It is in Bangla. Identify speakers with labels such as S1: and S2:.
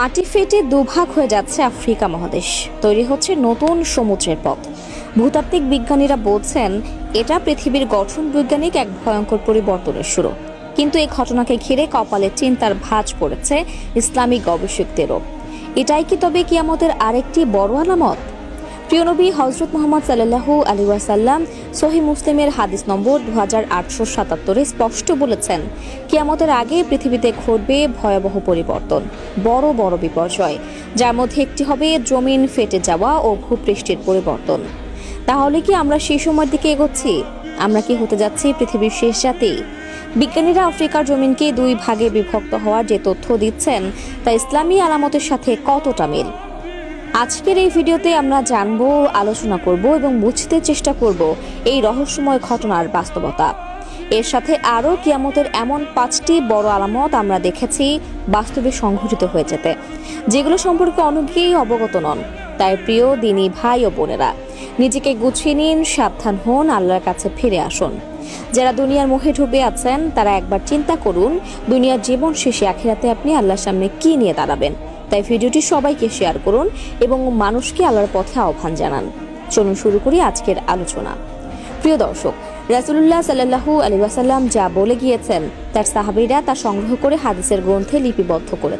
S1: মাটি ফেটে দুভাগ হয়ে যাচ্ছে আফ্রিকা মহাদেশ, তৈরি হচ্ছে নতুন সমুদ্রের পথ। ভূতাত্ত্বিক বিজ্ঞানীরা বলছেন এটা পৃথিবীর গঠন বৈজ্ঞানিক এক ভয়ঙ্কর পরিবর্তনের শুরু। কিন্তু এই ঘটনাকে ঘিরে কপালে চিন্তার ভাঁজ পড়েছে ইসলামিক গবেষকদেরও। এটাই কি তবে কিয়ামতের আরেকটি বড় আলামত? প্রিয় নবী হযরত মুহাম্মদ সাল্লাল্লাহু আলাইহি ওয়াসাল্লাম সহিহ মুসলিমের হাদিস নম্বর 2877 স্পষ্ট বলেছেন, কিয়ামতের আগে পৃথিবীতে ঘটবে ভয়াবহ পরিবর্তন, বড় বড় বিপর্যয়, যার মধ্যে একটি হবে জমিন ফেটে যাওয়া ও ভূপৃষ্ঠের পরিবর্তন। তাহলে কি আমরা সেই সময়ের দিকে এগোচ্ছি? আমরা কি হতে যাচ্ছি পৃথিবীর শেষ জাতি? বিজ্ঞানীরা আফ্রিকার জমিনকে দুই ভাগে বিভক্ত হওয়ার যে তথ্য দিচ্ছেন তা ইসলামী আলামতের সাথে কতটা মিল? আজকের এই ভিডিওতে আমরা জানবো, আলোচনা করব এবং বুঝতে চেষ্টা করব এই রহস্যময় ঘটনার বাস্তবতা। এর সাথে আরও কিয়ামতের এমন 5টি বড় আলামত আমরা দেখেছি বাস্তবে সংঘটিত হয়ে যেতে, যেগুলো সম্পর্কে অনেকেই অবগত নন। তাই প্রিয় দিনী ভাই ও বোনেরা, নিজেকে গুছিয়ে নিন, সাবধান হন, আল্লাহর কাছে ফিরে আসুন। যারা দুনিয়ার মোহে ডুবে আছেন তারা একবার চিন্তা করুন, দুনিয়ার জীবন শেষে আখিরাতে আপনি আল্লাহর সামনে কি নিয়ে দাঁড়াবেন। তাই ভিডিওটি সবাইকে শেয়ার করুন এবং মানুষকে আল্লাহর পথে আহ্বান জানান। চলুন শুরু করি আজকের আলোচনা। প্রিয় দর্শক, রাসূলুল্লাহ সাল্লাল্লাহু আলাইহি ওয়াসাল্লাম যা বলে গিয়েছেন তার সাহাবীরা তা সংগ্রহ করে হাদিসের গ্রন্থে লিপিবদ্ধ করেছেন।